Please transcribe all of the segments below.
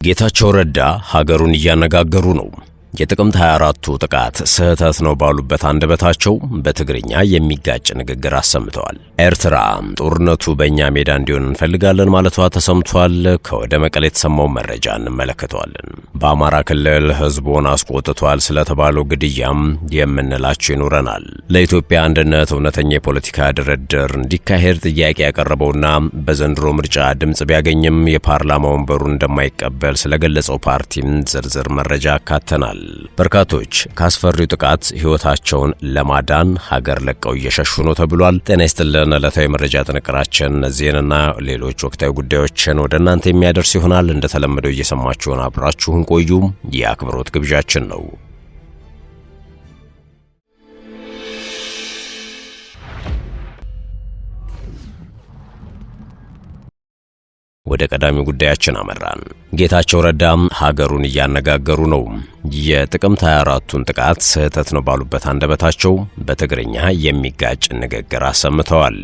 ጌታቸው ረዳ ሀገሩን እያነጋገሩ ነው። የጥቅምት 24ቱ ጥቃት ስህተት ነው ባሉበት አንደበታቸው በትግርኛ የሚጋጭ ንግግር አሰምተዋል። ኤርትራ ጦርነቱ በእኛ ሜዳ እንዲሆን እንፈልጋለን ማለቷ ተሰምቷል። ከወደ መቀሌ የተሰማው መረጃ እንመለከተዋለን። በአማራ ክልል ህዝቡን አስቆጥቷል ስለተባለው ግድያም የምንላቸው ይኖረናል። ለኢትዮጵያ አንድነት እውነተኛ የፖለቲካ ድርድር እንዲካሄድ ጥያቄ ያቀረበውና በዘንድሮ ምርጫ ድምጽ ቢያገኝም የፓርላማ ወንበሩን እንደማይቀበል ስለገለጸው ፓርቲም ዝርዝር መረጃ አካተናል። በርካቶች ካስፈሪው ጥቃት ህይወታቸውን ለማዳን ሀገር ለቀው እየሸሹ ነው ተብሏል። ጤና ይስጥልን። ዕለታዊ መረጃ ጥንቅራችን እነዚህንና ሌሎች ወቅታዊ ጉዳዮችን ወደ እናንተ የሚያደርስ ይሆናል። እንደተለመደው እየሰማችሁን አብራችሁን ቆዩ የአክብሮት ግብዣችን ነው። ወደ ቀዳሚ ጉዳያችን አመራን። ጌታቸው ረዳም ሀገሩን እያነጋገሩ ነው። የጥቅምት 24ቱን ጥቃት ስህተት ነው ባሉበት አንደበታቸው በትግርኛ የሚጋጭ ንግግር አሰምተዋል።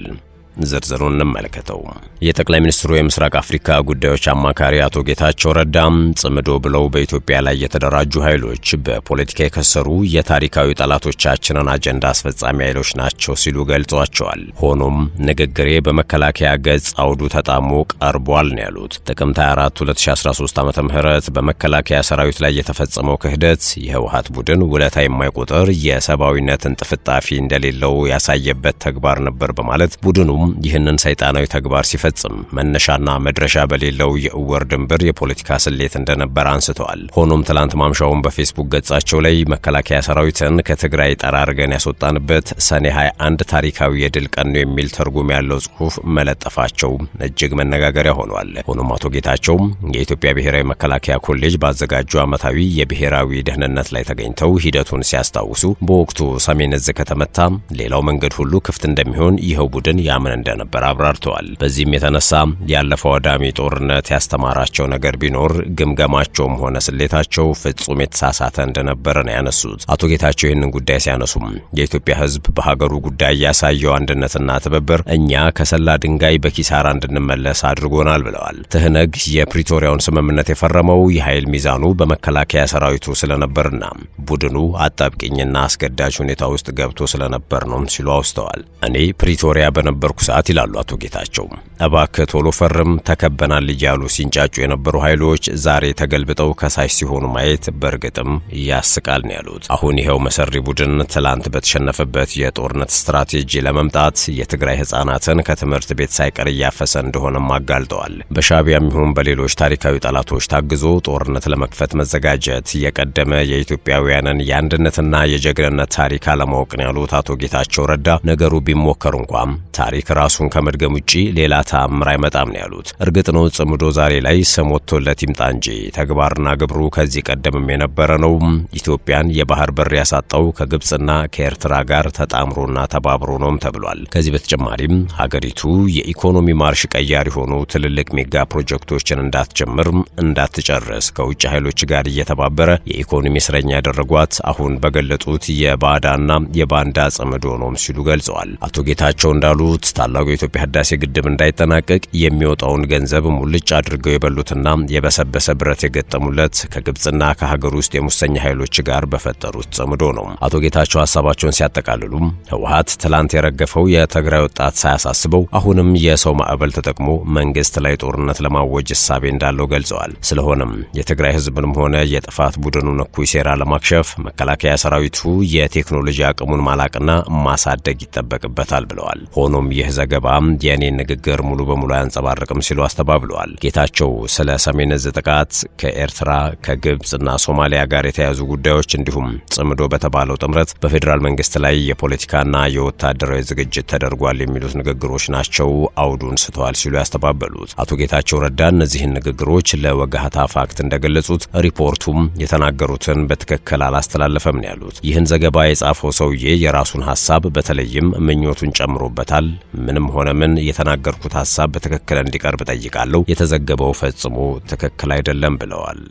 ዝርዝሩን እንመለከተው። የጠቅላይ ሚኒስትሩ የምስራቅ አፍሪካ ጉዳዮች አማካሪ አቶ ጌታቸው ረዳም ጽምዶ ብለው በኢትዮጵያ ላይ የተደራጁ ኃይሎች በፖለቲካ የከሰሩ የታሪካዊ ጠላቶቻችንን አጀንዳ አስፈጻሚ ኃይሎች ናቸው ሲሉ ገልጸዋቸዋል። ሆኖም ንግግሬ በመከላከያ ገጽ አውዱ ተጣሞ ቀርቧል ነው ያሉት። ጥቅምት 24 2013 ዓ.ም በመከላከያ ሰራዊት ላይ የተፈጸመው ክህደት የህወሓት ቡድን ውለታ የማይቆጥር የሰብአዊነትን ጥፍጣፊ እንደሌለው ያሳየበት ተግባር ነበር በማለት ቡድኑ ይህንን ሰይጣናዊ ተግባር ሲፈጽም መነሻና መድረሻ በሌለው የእወር ድንብር የፖለቲካ ስሌት እንደነበር አንስተዋል። ሆኖም ትላንት ማምሻውን በፌስቡክ ገጻቸው ላይ መከላከያ ሰራዊትን ከትግራይ ጠራርገን ያስወጣንበት ሰኔ 21 ታሪካዊ የድል ቀን ነው የሚል ትርጉም ያለው ጽሑፍ መለጠፋቸው እጅግ መነጋገሪያ ሆኗል። ሆኖም አቶ ጌታቸው የኢትዮጵያ ብሔራዊ መከላከያ ኮሌጅ ባዘጋጁ ዓመታዊ የብሔራዊ ደህንነት ላይ ተገኝተው ሂደቱን ሲያስታውሱ በወቅቱ ሰሜን ዕዝ ከተመታ ሌላው መንገድ ሁሉ ክፍት እንደሚሆን ይኸው ቡድን ያምን እንደነበር አብራርተዋል። በዚህም የተነሳ ያለፈው አውዳሚ ጦርነት ያስተማራቸው ነገር ቢኖር ግምገማቸውም ሆነ ስሌታቸው ፍጹም የተሳሳተ እንደነበረ ነው ያነሱት። አቶ ጌታቸው ይህንን ጉዳይ ሲያነሱም የኢትዮጵያ ሕዝብ በሀገሩ ጉዳይ ያሳየው አንድነትና ትብብር እኛ ከሰላ ድንጋይ በኪሳራ እንድንመለስ አድርጎናል ብለዋል። ትህነግ የፕሪቶሪያውን ስምምነት የፈረመው የኃይል ሚዛኑ በመከላከያ ሰራዊቱ ስለነበርና ቡድኑ አጣብቂኝና አስገዳጅ ሁኔታ ውስጥ ገብቶ ስለነበር ነው ሲሉ አውስተዋል። እኔ ፕሪቶሪያ በነበርኩ ሰዓት ይላሉ አቶ ጌታቸው እባክህ ቶሎ ፈርም ተከበናል እያሉ ሲንጫጩ የነበሩ ኃይሎች ዛሬ ተገልብጠው ከሳሽ ሲሆኑ ማየት በእርግጥም ያስቃል ነው ያሉት። አሁን ይኸው መሰሪ ቡድን ትላንት በተሸነፈበት የጦርነት ስትራቴጂ ለመምጣት የትግራይ ህፃናትን ከትምህርት ቤት ሳይቀር እያፈሰ እንደሆነም አጋልጠዋል። በሻዕቢያም ይሁን በሌሎች ታሪካዊ ጠላቶች ታግዞ ጦርነት ለመክፈት መዘጋጀት የቀደመ የኢትዮጵያውያንን የአንድነትና የጀግንነት ታሪክ አለማወቅ ነው ያሉት አቶ ጌታቸው ረዳ ነገሩ ቢሞከር እንኳን ታሪክ ራሱን ከመድገም ውጪ ሌላ ተአምር አይመጣም ነው ያሉት። እርግጥ ነው ጽምዶ ዛሬ ላይ ስም ወጥቶለት ይምጣ እንጂ ተግባርና ግብሩ ከዚህ ቀደምም የነበረ ነው። ኢትዮጵያን የባህር በር ያሳጣው ከግብጽና ከኤርትራ ጋር ተጣምሮና ተባብሮ ነው ተብሏል። ከዚህ በተጨማሪም ሀገሪቱ የኢኮኖሚ ማርሽ ቀያሪ ሆኑ ትልልቅ ሜጋ ፕሮጀክቶችን እንዳትጀምር እንዳትጨርስ ከውጭ ኃይሎች ጋር እየተባበረ የኢኮኖሚ እስረኛ ያደረጓት አሁን በገለጡት የባዳና የባንዳ ጽምዶ ነው ሲሉ ገልጸዋል። አቶ ጌታቸው እንዳሉት ታላቁ የኢትዮጵያ ህዳሴ ግድብ እንዳይጠናቀቅ የሚወጣውን ገንዘብ ሙልጭ አድርገው የበሉትና የበሰበሰ ብረት የገጠሙለት ከግብጽና ከሀገር ውስጥ የሙሰኛ ኃይሎች ጋር በፈጠሩት ጽምዶ ነው። አቶ ጌታቸው ሐሳባቸውን ሲያጠቃልሉ ህወሓት ትላንት የረገፈው የትግራይ ወጣት ሳያሳስበው አሁንም የሰው ማዕበል ተጠቅሞ መንግስት ላይ ጦርነት ለማወጅ እሳቤ እንዳለው ገልጸዋል። ስለሆነም የትግራይ ህዝብንም ሆነ የጥፋት ቡድኑን እኩይ ሴራ ለማክሸፍ መከላከያ ሰራዊቱ የቴክኖሎጂ አቅሙን ማላቅና ማሳደግ ይጠበቅበታል ብለዋል። ሆኖም ይህ ዘገባ የኔን ንግግር ሙሉ በሙሉ አያንጸባርቅም ሲሉ አስተባብለዋል። ጌታቸው ስለ ሰሜን ዕዝ ጥቃት ከኤርትራ ከግብጽና ሶማሊያ ጋር የተያዙ ጉዳዮች እንዲሁም ጽምዶ በተባለው ጥምረት በፌዴራል መንግስት ላይ የፖለቲካና የወታደራዊ ዝግጅት ተደርጓል የሚሉት ንግግሮች ናቸው አውዱን ስተዋል ሲሉ ያስተባበሉት። አቶ ጌታቸው ረዳ እነዚህን ንግግሮች ለወጋህታ ፋክት እንደገለጹት ሪፖርቱም የተናገሩትን በትክክል አላስተላለፈም ነው ያሉት። ይህን ዘገባ የጻፈው ሰውዬ የራሱን ሐሳብ በተለይም ምኞቱን ጨምሮበታል። ምንም ሆነ ምን የተናገርኩት ሐሳብ በትክክል እንዲቀርብ ጠይቃለሁ። የተዘገበው ፈጽሞ ትክክል አይደለም ብለዋል።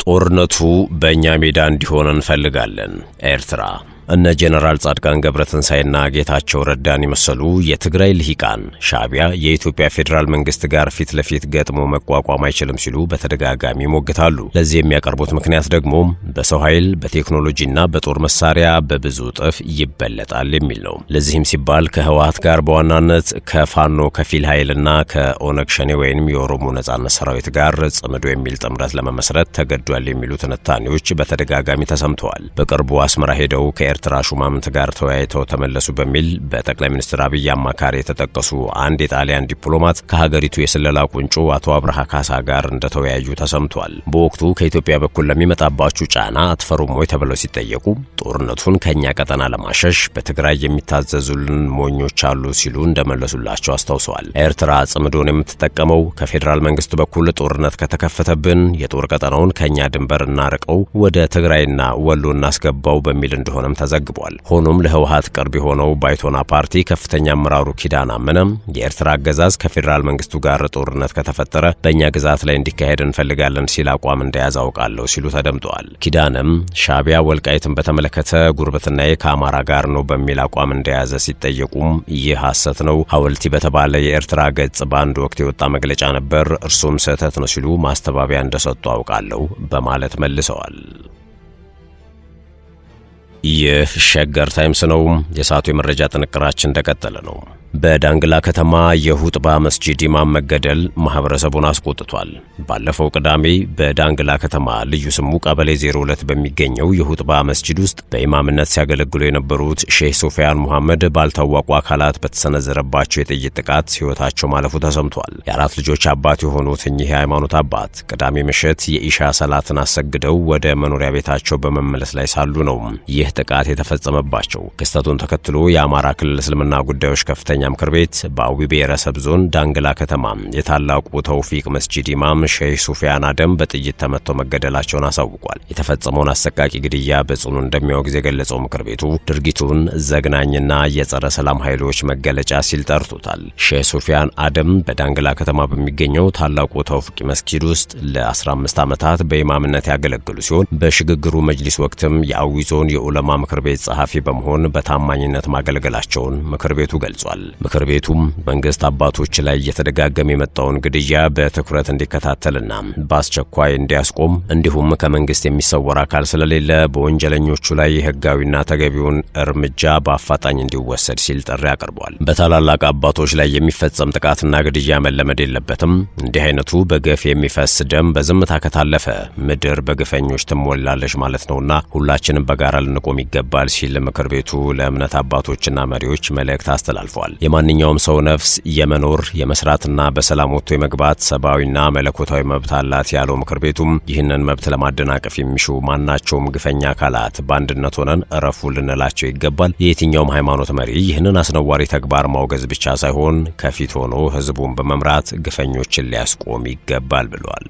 ጦርነቱ በእኛ ሜዳ እንዲሆን እንፈልጋለን ኤርትራ እነ ጄኔራል ጻድቃን ገብረትንሳኤና ጌታቸው ረዳን የመሰሉ የትግራይ ልሂቃን ሻዕቢያ የኢትዮጵያ ፌዴራል መንግስት ጋር ፊት ለፊት ገጥሞ መቋቋም አይችልም ሲሉ በተደጋጋሚ ይሞግታሉ። ለዚህ የሚያቀርቡት ምክንያት ደግሞ በሰው ኃይል በቴክኖሎጂና በጦር መሳሪያ በብዙ እጥፍ ይበለጣል የሚል ነው። ለዚህም ሲባል ከህወሓት ጋር በዋናነት ከፋኖ ከፊል ኃይልና ከኦነግ ሸኔ ወይንም የኦሮሞ ነጻነት ሰራዊት ጋር ጽምዶ የሚል ጥምረት ለመመስረት ተገዷል የሚሉ ትንታኔዎች በተደጋጋሚ ተሰምተዋል። በቅርቡ አስመራ ሄደው ከኤርትራ ሹማምንት ጋር ተወያይተው ተመለሱ በሚል በጠቅላይ ሚኒስትር አብይ አማካሪ የተጠቀሱ አንድ የጣሊያን ዲፕሎማት ከሀገሪቱ የስለላ ቁንጮ አቶ አብርሃ ካሳ ጋር እንደተወያዩ ተሰምቷል። በወቅቱ ከኢትዮጵያ በኩል ለሚመጣባችሁ ጫና አትፈሩም ወይ ተብለው ሲጠየቁ ጦርነቱን ከኛ ቀጠና ለማሸሽ በትግራይ የሚታዘዙልን ሞኞች አሉ ሲሉ እንደመለሱላቸው አስታውሰዋል። ኤርትራ ጽምዶን የምትጠቀመው ከፌዴራል መንግስቱ በኩል ጦርነት ከተከፈተብን የጦር ቀጠናውን ከኛ ድንበር እናርቀው ወደ ትግራይና ወሎ እናስገባው በሚል እንደሆነም ተዘግቧል። ሆኖም ለህወሓት ቅርብ የሆነው ባይቶና ፓርቲ ከፍተኛ አመራሩ ኪዳን አመነም የኤርትራ አገዛዝ ከፌዴራል መንግስቱ ጋር ጦርነት ከተፈጠረ በእኛ ግዛት ላይ እንዲካሄድ እንፈልጋለን ሲል አቋም እንደያዘ አውቃለሁ ሲሉ ተደምጠዋል። ኪዳንም ሻዕቢያ ወልቃይትን በተመለከተ ጉርብትናዬ ከአማራ ጋር ነው በሚል አቋም እንደያዘ ሲጠየቁም ይህ ሐሰት ነው፣ ሐወልቲ በተባለ የኤርትራ ገጽ በአንድ ወቅት የወጣ መግለጫ ነበር፣ እርሱም ስህተት ነው ሲሉ ማስተባበያ እንደሰጡ አውቃለሁ በማለት መልሰዋል። ይህ ሸገር ታይምስ ነው። የሰዓቱ የመረጃ ጥንቅራችን እንደቀጠለ ነው። በዳንግላ ከተማ የሁጥባ መስጂድ ኢማም መገደል ማህበረሰቡን አስቆጥቷል። ባለፈው ቅዳሜ በዳንግላ ከተማ ልዩ ስሙ ቀበሌ 02 በሚገኘው የሁጥባ መስጂድ ውስጥ በኢማምነት ሲያገለግሉ የነበሩት ሼህ ሶፊያን መሐመድ ባልታወቁ አካላት በተሰነዘረባቸው የጥይት ጥቃት ሕይወታቸው ማለፉ ተሰምቷል። የአራት ልጆች አባት የሆኑት እኚህ የሃይማኖት አባት ቅዳሜ ምሽት የኢሻ ሰላትን አሰግደው ወደ መኖሪያ ቤታቸው በመመለስ ላይ ሳሉ ነው ይህ ጥቃት የተፈጸመባቸው። ክስተቱን ተከትሎ የአማራ ክልል እስልምና ጉዳዮች ከፍተኛ ምክር ቤት በአዊ ብሔረሰብ ዞን ዳንግላ ከተማ የታላቁ ተውፊቅ መስጂድ ኢማም ሼህ ሱፊያን አደም በጥይት ተመተው መገደላቸውን አሳውቋል። የተፈጸመውን አሰቃቂ ግድያ በጽኑ እንደሚያወግዝ የገለጸው ምክር ቤቱ ድርጊቱን ዘግናኝና የጸረ ሰላም ኃይሎች መገለጫ ሲል ጠርቶታል። ሼህ ሱፊያን አደም በዳንግላ ከተማ በሚገኘው ታላቁ ተውፊቅ መስጂድ ውስጥ ለ15 ዓመታት በኢማምነት ያገለገሉ ሲሆን በሽግግሩ መጅሊስ ወቅትም የአዊ ዞን የዑለማ ምክር ቤት ጸሐፊ በመሆን በታማኝነት ማገልገላቸውን ምክር ቤቱ ገልጿል። ምክር ቤቱም መንግስት አባቶች ላይ እየተደጋገመ የመጣውን ግድያ በትኩረት እንዲከታተልና በአስቸኳይ እንዲያስቆም እንዲሁም ከመንግስት የሚሰወር አካል ስለሌለ በወንጀለኞቹ ላይ ህጋዊና ተገቢውን እርምጃ በአፋጣኝ እንዲወሰድ ሲል ጥሪ አቅርቧል። በታላላቅ አባቶች ላይ የሚፈጸም ጥቃትና ግድያ መለመድ የለበትም። እንዲህ አይነቱ በገፍ የሚፈስ ደም በዝምታ ከታለፈ ምድር በግፈኞች ትሞላለች ማለት ነውና ሁላችንም በጋራ ልንቆም ይገባል ሲል ምክር ቤቱ ለእምነት አባቶችና መሪዎች መልእክት አስተላልፏል። የማንኛውም ሰው ነፍስ የመኖር የመስራትና በሰላም ወጥቶ የመግባት ሰብአዊና መለኮታዊ መብት አላት ያለው ምክር ቤቱም ይህንን መብት ለማደናቀፍ የሚሹ ማናቸውም ግፈኛ አካላት በአንድነት ሆነን እረፉ ልንላቸው ይገባል። የየትኛውም ሃይማኖት መሪ ይህንን አስነዋሪ ተግባር ማውገዝ ብቻ ሳይሆን ከፊት ሆኖ ህዝቡን በመምራት ግፈኞችን ሊያስቆም ይገባል ብሏል።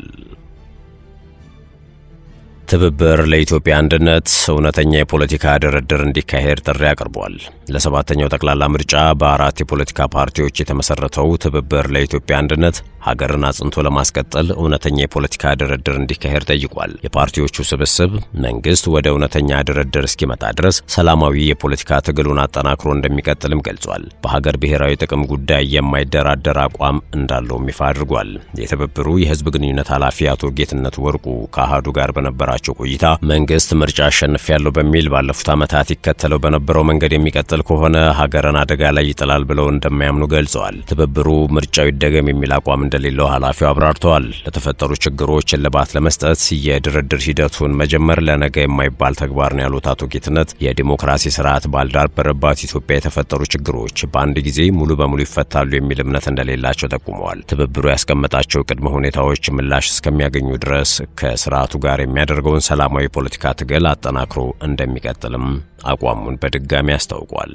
ትብብር ለኢትዮጵያ አንድነት እውነተኛ የፖለቲካ ድርድር እንዲካሄድ ጥሪ አቅርቧል። ለሰባተኛው ጠቅላላ ምርጫ በአራት የፖለቲካ ፓርቲዎች የተመሰረተው ትብብር ለኢትዮጵያ አንድነት ሀገርን አጽንቶ ለማስቀጠል እውነተኛ የፖለቲካ ድርድር እንዲካሄድ ጠይቋል። የፓርቲዎቹ ስብስብ መንግስት ወደ እውነተኛ ድርድር እስኪመጣ ድረስ ሰላማዊ የፖለቲካ ትግሉን አጠናክሮ እንደሚቀጥልም ገልጿል። በሀገር ብሔራዊ ጥቅም ጉዳይ የማይደራደር አቋም እንዳለውም ይፋ አድርጓል። የትብብሩ የህዝብ ግንኙነት ኃላፊ አቶ ጌትነት ወርቁ ከአሃዱ ጋር በነበራቸው ቆይታ መንግስት ምርጫ አሸንፊያለሁ በሚል ባለፉት ዓመታት ይከተለው በነበረው መንገድ የሚቀጥል ከሆነ ሀገርን አደጋ ላይ ይጥላል ብለው እንደማያምኑ ገልጸዋል። ትብብሩ ምርጫው ይደገም የሚል አቋም እንደሌለው ኃላፊው አብራርተዋል። ለተፈጠሩ ችግሮች እልባት ለመስጠት የድርድር ሂደቱን መጀመር ለነገ የማይባል ተግባር ነው ያሉት አቶ ጌትነት የዲሞክራሲ ስርዓት ባልዳበረባት ኢትዮጵያ የተፈጠሩ ችግሮች በአንድ ጊዜ ሙሉ በሙሉ ይፈታሉ የሚል እምነት እንደሌላቸው ጠቁመዋል። ትብብሩ ያስቀመጣቸው ቅድመ ሁኔታዎች ምላሽ እስከሚያገኙ ድረስ ከስርዓቱ ጋር የሚያደርገውን ሰላማዊ ፖለቲካ ትግል አጠናክሮ እንደሚቀጥልም አቋሙን በድጋሚ አስታውቋል።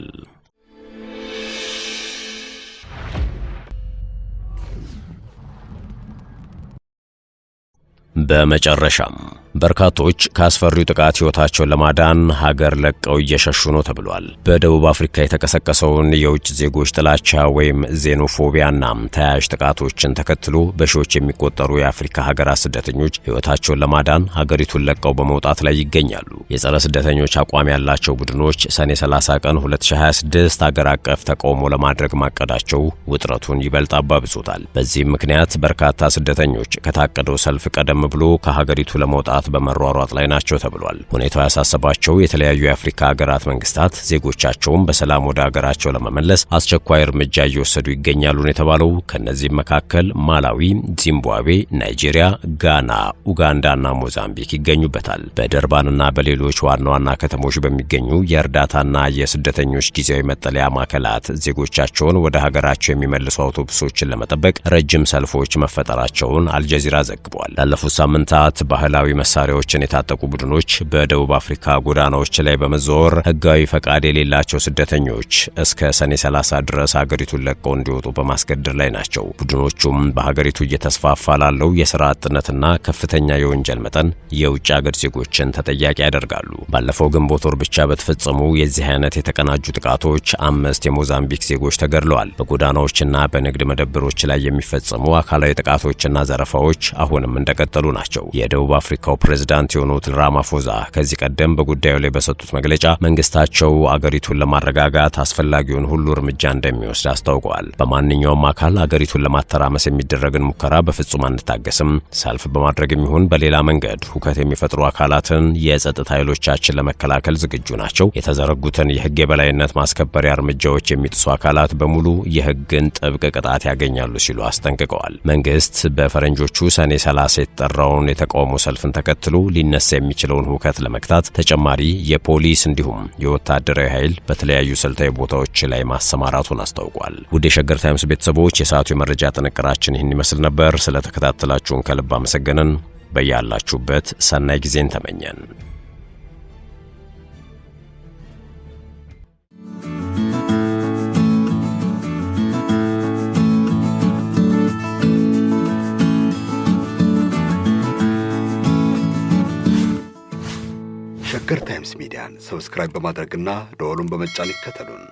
በመጨረሻም በርካቶች ካስፈሪው ጥቃት ሕይወታቸውን ለማዳን ሀገር ለቀው እየሸሹ ነው ተብሏል። በደቡብ አፍሪካ የተቀሰቀሰውን የውጭ ዜጎች ጥላቻ ወይም ዜኖፎቢያና ተያያዥ ጥቃቶችን ተከትሎ በሺዎች የሚቆጠሩ የአፍሪካ ሀገራት ስደተኞች ሕይወታቸውን ለማዳን ሀገሪቱን ለቀው በመውጣት ላይ ይገኛሉ። የጸረ ስደተኞች አቋም ያላቸው ቡድኖች ሰኔ 30 ቀን 2026 ሀገር አቀፍ ተቃውሞ ለማድረግ ማቀዳቸው ውጥረቱን ይበልጥ አባብሶታል። በዚህም ምክንያት በርካታ ስደተኞች ከታቀደው ሰልፍ ቀደም ብሎ ከሀገሪቱ ለመውጣት በመሯሯጥ ላይ ናቸው ተብሏል። ሁኔታው ያሳሰባቸው የተለያዩ የአፍሪካ ሀገራት መንግስታት ዜጎቻቸውን በሰላም ወደ ሀገራቸው ለመመለስ አስቸኳይ እርምጃ እየወሰዱ ይገኛሉ ነው የተባለው። ከነዚህም መካከል ማላዊ፣ ዚምባብዌ፣ ናይጄሪያ፣ ጋና፣ ኡጋንዳና ሞዛምቢክ ይገኙበታል። በደርባንና በሌሎች ዋና ዋና ከተሞች በሚገኙ የእርዳታና የስደተኞች ጊዜያዊ መጠለያ ማዕከላት ዜጎቻቸውን ወደ ሀገራቸው የሚመልሱ አውቶቡሶችን ለመጠበቅ ረጅም ሰልፎች መፈጠራቸውን አልጀዚራ ዘግቧል። ላለፉት ሳምንታት ባህላዊ መሳሪያዎችን የታጠቁ ቡድኖች በደቡብ አፍሪካ ጎዳናዎች ላይ በመዘዋወር ህጋዊ ፈቃድ የሌላቸው ስደተኞች እስከ ሰኔ 30 ድረስ ሀገሪቱን ለቀው እንዲወጡ በማስገደድ ላይ ናቸው። ቡድኖቹም በሀገሪቱ እየተስፋፋ ላለው የሥራ አጥነትና ከፍተኛ የወንጀል መጠን የውጭ ሀገር ዜጎችን ተጠያቂ ያደርጋሉ። ባለፈው ግንቦት ወር ብቻ በተፈጸሙ የዚህ አይነት የተቀናጁ ጥቃቶች 5 የሞዛምቢክ ዜጎች ተገድለዋል። በጎዳናዎችና በንግድ መደብሮች ላይ የሚፈጸሙ አካላዊ ጥቃቶችና ዘረፋዎች አሁንም እንደቀጠሉ ናቸው። የደቡብ አፍሪካው ፕሬዝዳንት የሆኑት ራማፎዛ ከዚህ ቀደም በጉዳዩ ላይ በሰጡት መግለጫ መንግስታቸው አገሪቱን ለማረጋጋት አስፈላጊውን ሁሉ እርምጃ እንደሚወስድ አስታውቀዋል። በማንኛውም አካል አገሪቱን ለማተራመስ የሚደረግን ሙከራ በፍጹም አንታገስም። ሰልፍ በማድረግም ይሁን በሌላ መንገድ ሁከት የሚፈጥሩ አካላትን የጸጥታ ኃይሎቻችን ለመከላከል ዝግጁ ናቸው። የተዘረጉትን የህግ የበላይነት ማስከበሪያ እርምጃዎች የሚጥሱ አካላት በሙሉ የህግን ጥብቅ ቅጣት ያገኛሉ ሲሉ አስጠንቅቀዋል። መንግስት በፈረንጆቹ ሰኔ 30 የተጠራውን የተቃውሞ ሰልፍን ተከትሎ ሊነሳ የሚችለውን ሁከት ለመግታት ተጨማሪ የፖሊስ እንዲሁም የወታደራዊ ኃይል በተለያዩ ስልታዊ ቦታዎች ላይ ማሰማራቱን አስታውቋል። ውድ የሸገር ታይምስ ቤተሰቦች የሰዓቱ የመረጃ ጥንቅራችን ይህን ይመስል ነበር። ስለተከታተላችሁን ከልብ አመሰገንን። በያላችሁበት ሰናይ ጊዜን ተመኘን። ሸገር ታይምስ ሚዲያን ሰብስክራይብ በማድረግና ደወሉን በመጫን ይከተሉን።